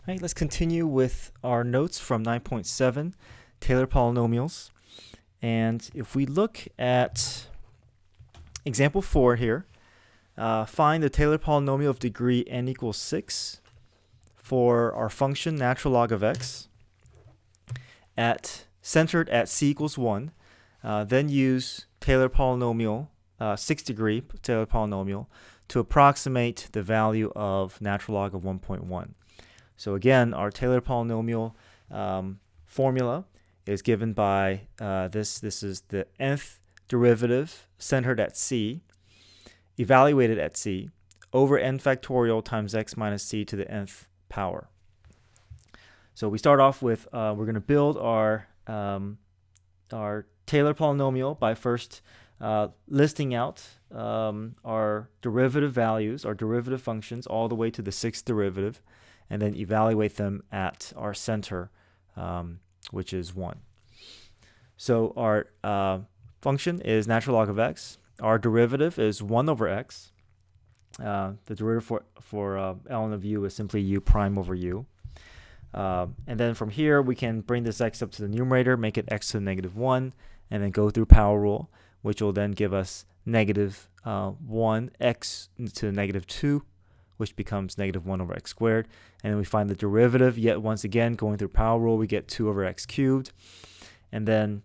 All right, let's continue with our notes from 9.7, Taylor polynomials. And if we look at example 4 here, find the Taylor polynomial of degree n equals 6 for our function natural log of x centered at c equals 1. Then use Taylor polynomial, 6th degree Taylor polynomial, to approximate the value of natural log of 1.1. So again, our Taylor polynomial formula is given by this. This is the nth derivative centered at c, evaluated at c, over n factorial times x minus c to the nth power. So we start off with, we're going to build our Taylor polynomial by first listing out our derivative values, our derivative functions, all the way to the 6th derivative, and then evaluate them at our center, which is 1. So our function is natural log of x. Our derivative is 1 over x. The derivative for ln of u is simply u prime over u. And then from here, we can bring this x up to the numerator, make it x to the negative 1, and then go through power rule, which will then give us negative 1 x to the negative 2, which becomes negative 1 over x squared. And then we find the derivative, yet once again, going through power rule, we get 2 over x cubed. And then,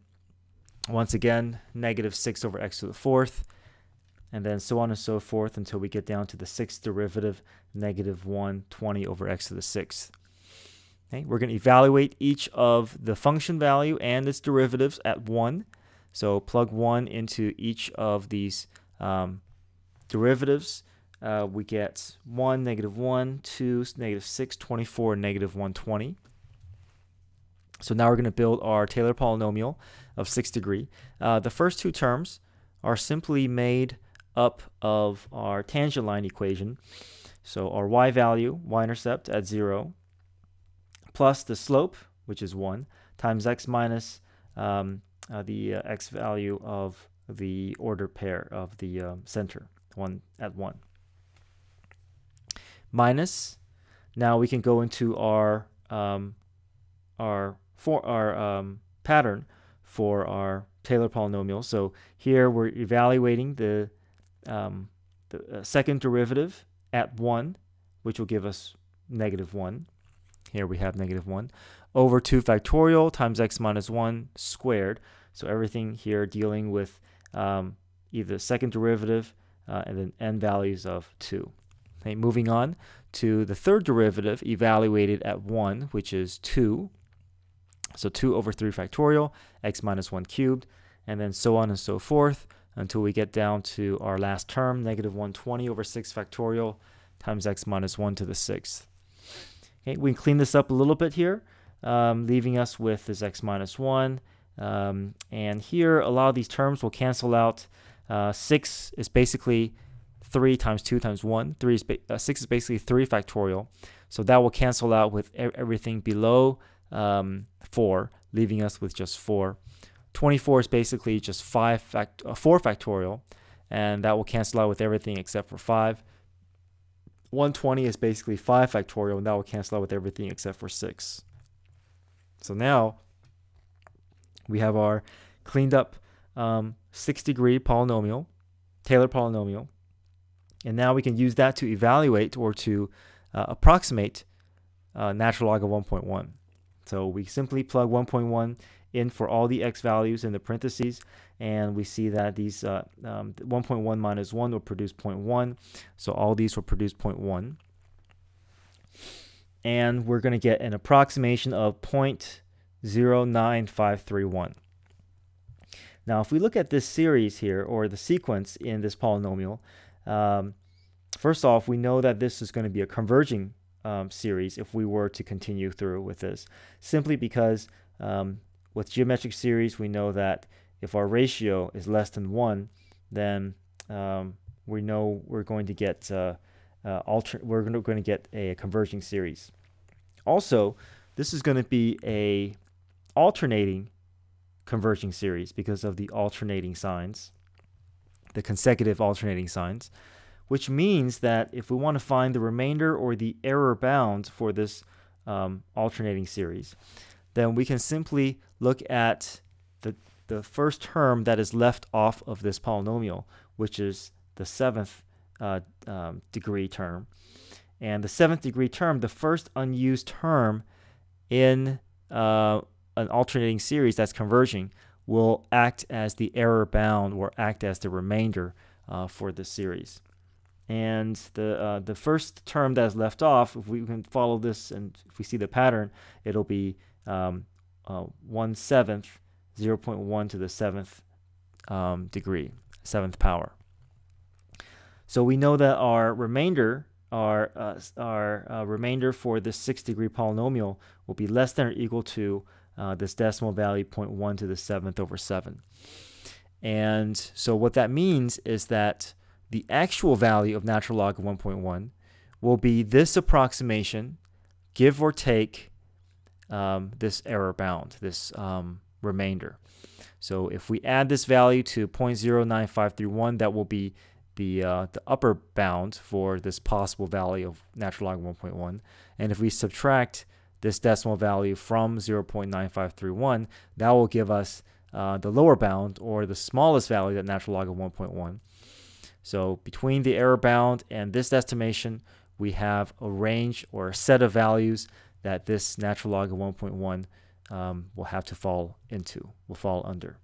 once again, negative 6 over x to the 4th. And then so on and so forth until we get down to the 6th derivative, negative 120 over x to the 6th. Okay, we're going to evaluate each of the function value and its derivatives at 1. So plug 1 into each of these derivatives. We get 1, negative 1, 2, negative 6, 24, negative 120. So now we're going to build our Taylor polynomial of 6th degree. The first two terms are simply made up of our tangent line equation. So our y value, y-intercept at 0, plus the slope, which is 1, times x minus the x value of the ordered pair of the center, 1 at 1. Minus, now we can go into our pattern for our Taylor polynomial. So here we're evaluating the second derivative at 1, which will give us negative 1. Here we have negative 1 over 2 factorial times x minus 1 squared. So everything here dealing with either second derivative and then n values of 2. Okay, moving on to the third derivative evaluated at 1, which is 2. So 2 over 3 factorial, x minus 1 cubed, and then so on and so forth until we get down to our last term, negative 120 over 6 factorial times x minus 1 to the 6th. Okay, we can clean this up a little bit here, leaving us with this x minus 1. And here, a lot of these terms will cancel out. 6 is basically 3 times 2 times 1. 6 is basically 3 factorial. So that will cancel out with everything below 4, leaving us with just 4. 24 is basically just 4 factorial, and that will cancel out with everything except for 5. 120 is basically 5 factorial, and that will cancel out with everything except for 6. So now we have our cleaned up 6th degree polynomial, Taylor polynomial, and now we can use that to evaluate or to approximate natural log of 1.1. So we simply plug 1.1 in for all the x values in the parentheses, and we see that these 1.1 minus 1 will produce 0.1. So all these will produce 0.1. And we're going to get an approximation of 0.09531. Now, if we look at this series here, or the sequence in this polynomial, first off, we know that this is going to be a converging series if we were to continue through with this, simply because with geometric series, we know that if our ratio is less than 1, then we know we're going to get a converging series. Also, this is going to be a alternating converging series because of the alternating signs, the consecutive alternating signs, which means that if we want to find the remainder or the error bound for this alternating series, then we can simply look at the first term that is left off of this polynomial, which is the 7th degree term. And the 7th degree term, the first unused term in an alternating series that's converging, will act as the error bound or act as the remainder for the series. And the first term that is left off, if we can follow this and if we see the pattern, it'll be 1/7, 0.1 to the 7th degree, 7th power. So we know that our remainder, remainder for this 6th degree polynomial will be less than or equal to this decimal value 0.1 to the 7th over 7. And so what that means is that the actual value of natural log of 1.1 will be this approximation, give or take this error bound, this remainder. So if we add this value to 0.09531, that will be the upper bound for this possible value of natural log of 1.1. And if we subtract this decimal value from 0.9531, that will give us the lower bound, or the smallest value of natural log of 1.1. So between the error bound and this estimation, we have a range or a set of values that this natural log of 1.1 will have to fall into, will fall under.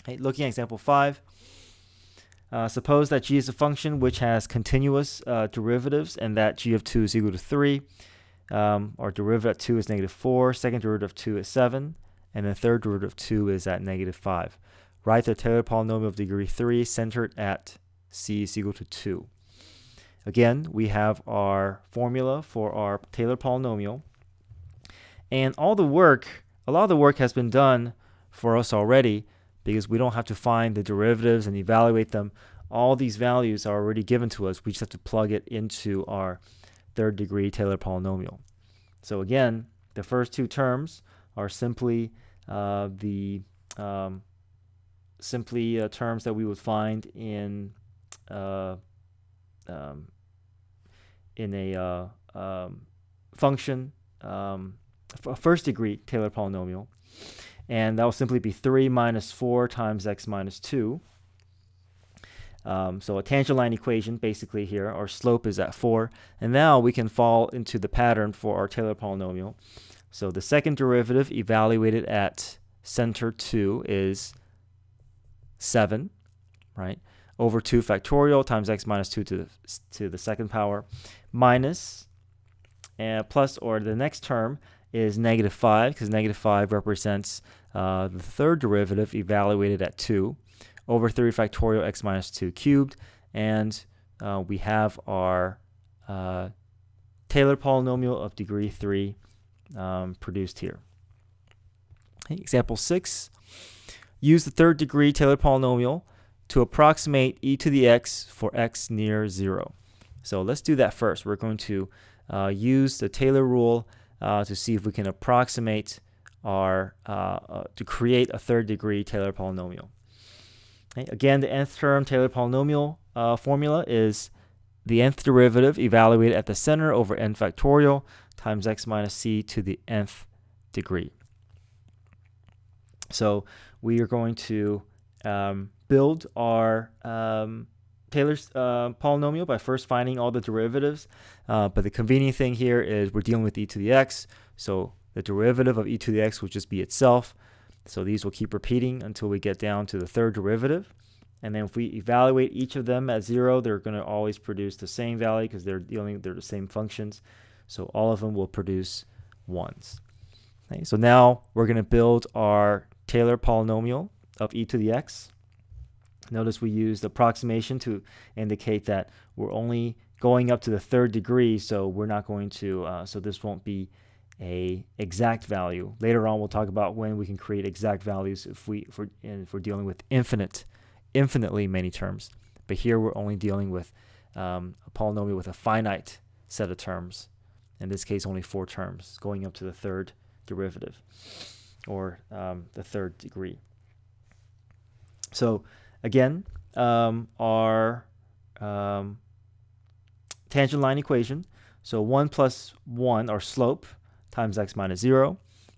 Okay, looking at example 5, suppose that g is a function which has continuous derivatives and that g of 2 is equal to 3. Our derivative at 2 is -4, second derivative of 2 is 7, and the third derivative of 2 is at -5. Write the Taylor polynomial of degree 3 centered at c is equal to 2. Again, we have our formula for our Taylor polynomial, and a lot of the work has been done for us already, because we don't have to find the derivatives and evaluate them. All these values are already given to us. We just have to plug it into our 3rd degree Taylor polynomial. So again, the first two terms are simply terms that we would find in a function, a 1st degree Taylor polynomial. And that will simply be 3 minus 4 times x minus 2. So a tangent line equation, basically here, our slope is at 4. And now we can fall into the pattern for our Taylor polynomial. So the second derivative evaluated at center 2 is 7, right? Over 2 factorial times x minus 2 to the 2nd power, minus, plus, or the next term is -5, because -5 represents the third derivative evaluated at 2, over 3 factorial x minus 2 cubed, and we have our Taylor polynomial of degree 3 produced here. Okay, example 6. Use the 3rd degree Taylor polynomial to approximate e to the x for x near 0. So let's do that first. We're going to use the Taylor rule to see if we can approximate our, to create a 3rd degree Taylor polynomial. Okay, again, the nth term Taylor polynomial formula is the nth derivative evaluated at the center over n factorial times x minus c to the nth degree. So we are going to build our Taylor's polynomial by first finding all the derivatives, but the convenient thing here is we're dealing with e to the x, so the derivative of e to the x will just be itself. So these will keep repeating until we get down to the 3rd derivative, and then if we evaluate each of them at 0, they're going to always produce the same value because they're the same functions. So all of them will produce 1s. Okay, so now we're going to build our Taylor polynomial of e to the x. Notice we used approximation to indicate that we're only going up to the 3rd degree, so we're not going to, so this won't be a exact value. Later on, we'll talk about when we can create exact values if we're dealing with infinitely many terms. But here we're only dealing with a polynomial with a finite set of terms. In this case, only 4 terms, going up to the 3rd derivative, or the 3rd degree. So again, our tangent line equation. So 1 plus 1, or slope, times x minus 0,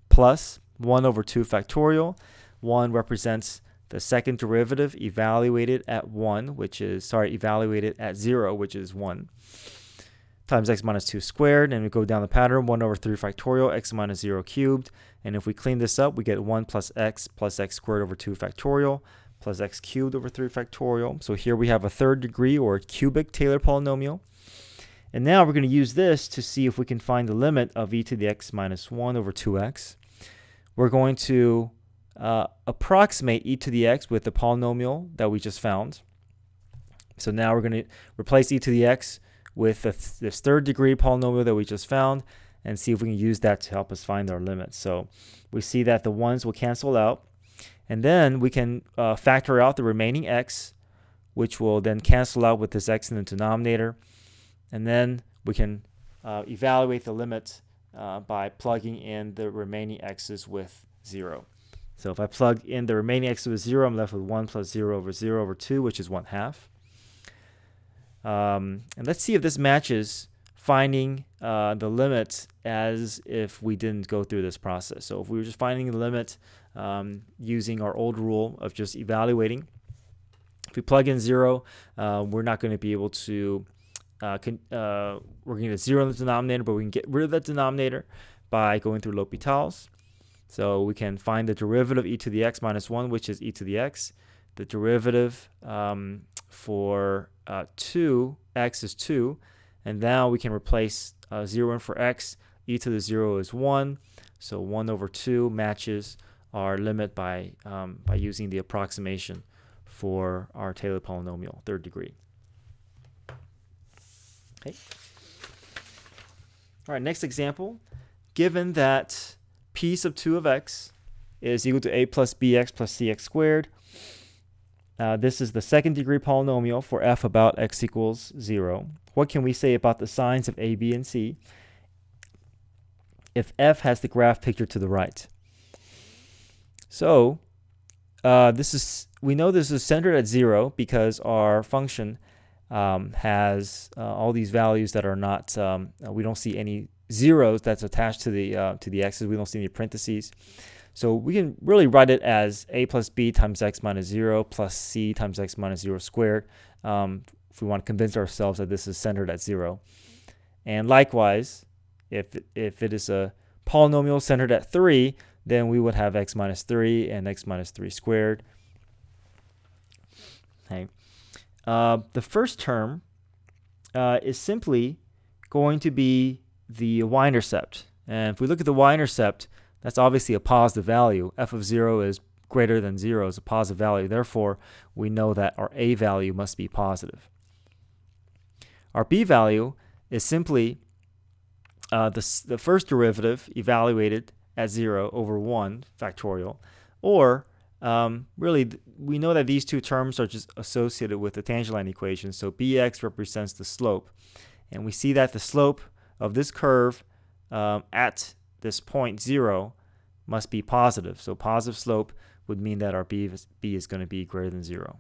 plus 1 over 2 factorial. 1 represents the second derivative evaluated at 1, which is, evaluated at 0, which is 1, times x minus 2 squared. And we go down the pattern, 1 over 3 factorial, x minus 0 cubed. And if we clean this up, we get 1 plus x squared over 2 factorial, plus x cubed over 3 factorial. So here we have a third degree, or a cubic Taylor polynomial. And now we're going to use this to see if we can find the limit of e to the x minus 1 over 2x. We're going to approximate e to the x with the polynomial that we just found. So now we're going to replace e to the x with this third degree polynomial that we just found, and see if we can use that to help us find our limit. So we see that the 1s will cancel out, and then we can factor out the remaining x, which will then cancel out with this x in the denominator. And then we can evaluate the limit by plugging in the remaining x's with 0. So if I plug in the remaining x's with 0, I'm left with 1 plus 0 over 2, which is 1/2. And let's see if this matches finding the limit as if we didn't go through this process. So if we were just finding the limit using our old rule of just evaluating, if we plug in 0, we're not going to be able to we're going to get 0 in the denominator, but we can get rid of that denominator by going through L'Hopital's. So we can find the derivative e to the x minus 1, which is e to the x. The derivative for 2x is 2. And now we can replace 0 in for x. E to the 0 is 1. So 1 over 2 matches our limit by using the approximation for our Taylor polynomial, third degree. Okay. All right, next example. Given that p sub 2 of x is equal to a plus bx plus cx squared, this is the second degree polynomial for f about x equals 0. What can we say about the signs of a, b, and c if f has the graph pictured to the right? So we know this is centered at 0 because our function has all these values that are not, we don't see any zeros that's attached to the x's. We don't see any parentheses. So we can really write it as a plus b times x minus 0 plus c times x minus 0 squared if we want to convince ourselves that this is centered at 0. And likewise, if it is a polynomial centered at 3, then we would have x minus 3 and x minus 3 squared. Okay. The first term is simply going to be the y-intercept. And if we look at the y-intercept, that's obviously a positive value. F of 0 is greater than 0 is a positive value. Therefore, we know that our a value must be positive. Our b value is simply the first derivative evaluated at 0 over 1 factorial, or really, we know that these two terms are just associated with the tangent line equation. So bx represents the slope. And we see that the slope of this curve at this point 0 must be positive. So positive slope would mean that our b is going to be greater than 0.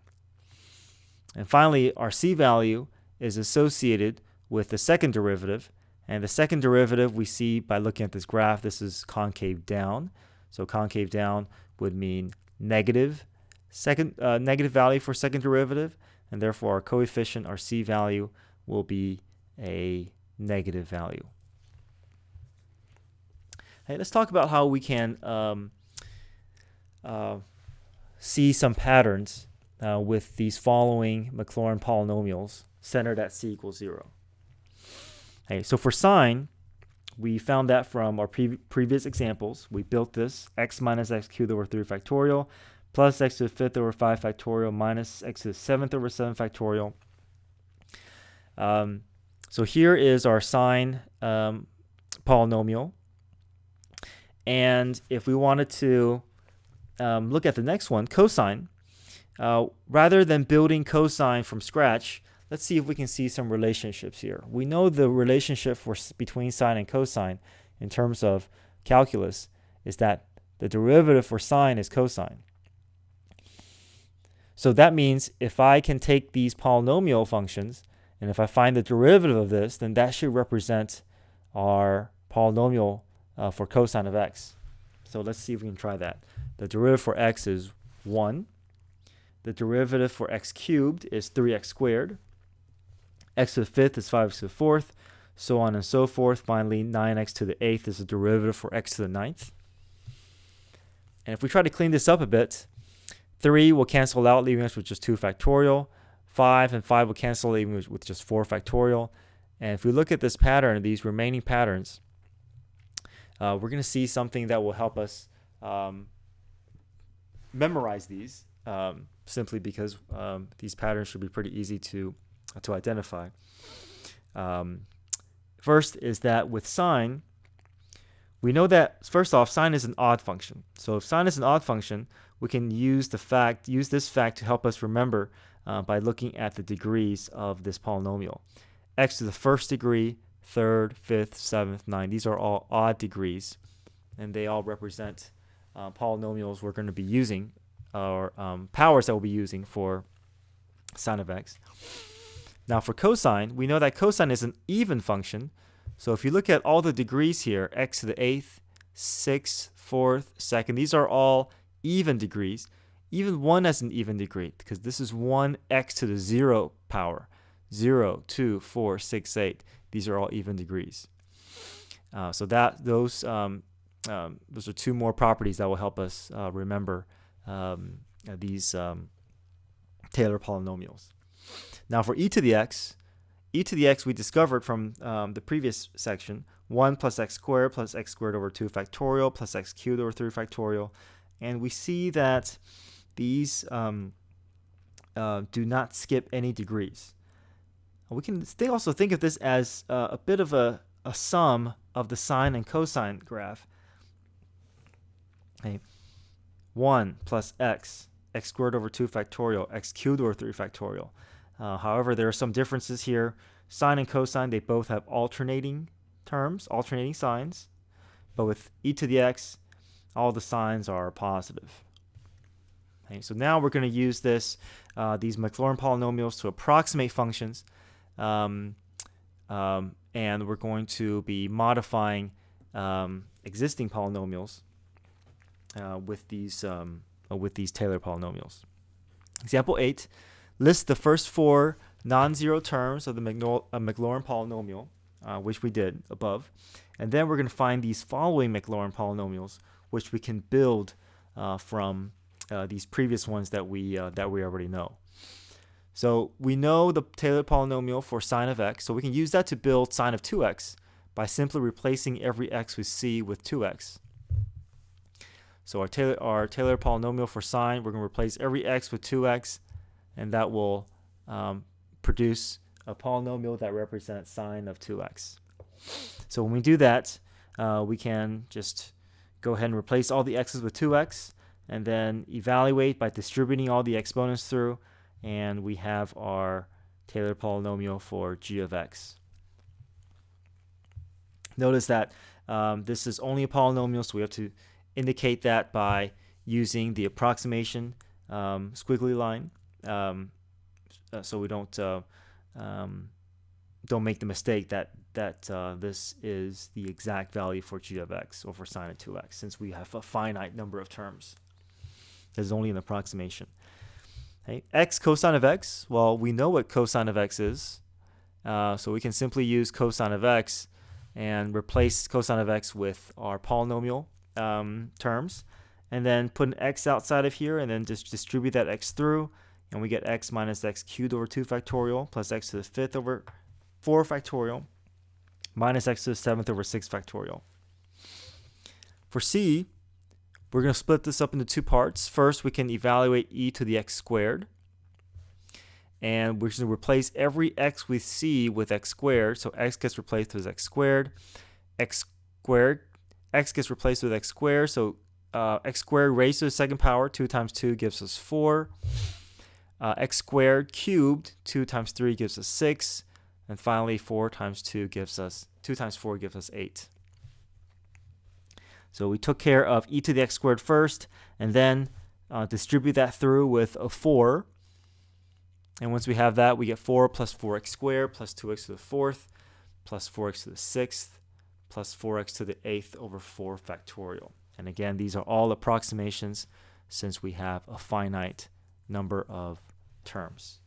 And finally, our c value is associated with the second derivative. And the second derivative we see by looking at this graph, this is concave down. So concave down would mean negative value for second derivative, and therefore our coefficient, our c value, will be a negative value. Hey, let's talk about how we can see some patterns with these following Maclaurin polynomials centered at c equals 0. Okay, so for sine, we found that from our previous examples. We built this x minus x cubed over 3 factorial plus x to the 5th over 5 factorial minus x to the 7th over 7 factorial. So here is our sine polynomial. And if we wanted to look at the next one, cosine, rather than building cosine from scratch, let's see if we can see some relationships here. We know the relationship between sine and cosine in terms of calculus is that the derivative for sine is cosine. So that means if I can take these polynomial functions And if I find the derivative of this, then that should represent our polynomial for cosine of x. So let's see if we can try that. The derivative for x is 1. The derivative for x cubed is 3x squared. X to the 5th is 5x to the 4th, so on and so forth. Finally, 9x to the 8th is the derivative for x to the 9th. And if we try to clean this up a bit, 3 will cancel out, leaving us with just 2 factorial. 5 and 5 will cancel, leaving us with just 4 factorial. And if we look at this pattern, these remaining patterns, we're going to see something that will help us memorize these, simply because these patterns should be pretty easy to identify. First is that with sine, we know that, first off, sine is an odd function. So if sine is an odd function, we can use this fact to help us remember by looking at the degrees of this polynomial. X to the 1st degree, 3rd, 5th, 7th, 9th. These are all odd degrees, and they all represent polynomials we're going to be using, or powers that we'll be using for sine of x. Now for cosine, we know that cosine is an even function. So if you look at all the degrees here, x to the 8th, 6th, 4th, 2nd, these are all even degrees. Even 1 has an even degree, because this is 1x to the 0 power. 0, 2, 4, 6, 8. These are all even degrees. So those are 2 more properties that will help us remember these Taylor polynomials. Now for e to the x we discovered from the previous section, 1 plus x squared over 2 factorial plus x cubed over 3 factorial. And we see that these do not skip any degrees. We can also think of this as a bit of a sum of the sine and cosine graph. Okay. 1 plus x squared over 2 factorial, x cubed over 3 factorial. However, there are some differences here. Sine and cosine, they both have alternating terms, alternating signs. But with e to the x, all the signs are positive. Okay, so now we're going to use these Maclaurin polynomials to approximate functions. And we're going to be modifying existing polynomials with these Taylor polynomials. Example 8. List the first 4 non-zero terms of the Maclaurin polynomial, which we did above. And then we're going to find these following Maclaurin polynomials, which we can build from these previous ones that we already know. So we know the Taylor polynomial for sine of x, so we can use that to build sine of 2x by simply replacing every x we see with 2x. So our Taylor polynomial for sine, we're going to replace every x with 2x, and that will produce a polynomial that represents sine of 2x. So when we do that, we can just go ahead and replace all the x's with 2x, and then evaluate by distributing all the exponents through, and we have our Taylor polynomial for g of x. Notice that this is only a polynomial, so we have to indicate that by using the approximation squiggly line, so we don't make the mistake that this is the exact value for g of x or for sine of 2x, since we have a finite number of terms. This is only an approximation. Okay. X cosine of x, well, we know what cosine of x is, so we can simply use cosine of x and replace cosine of x with our polynomial terms, and then put an x outside of here, and then just distribute that x through, and we get x minus x cubed over 2 factorial plus x to the 5th over 4 factorial minus x to the 7th over 6 factorial. For c, we're going to split this up into 2 parts. First, we can evaluate e to the x squared, and we're going to replace every x we see with x squared. So x gets replaced with x squared, x gets replaced with x squared. So x squared raised to the 2nd power, 2 times 2 gives us 4. X squared cubed, 2 times 3 gives us 6. And finally, 4 times 2 gives us 8. So we took care of e to the x squared first, and then distribute that through with a 4. And once we have that, we get 4 plus 4x squared plus 2x to the 4th plus 4x to the 6th plus 4x to the 8th over 4 factorial. And again, these are all approximations since we have a finite number of terms.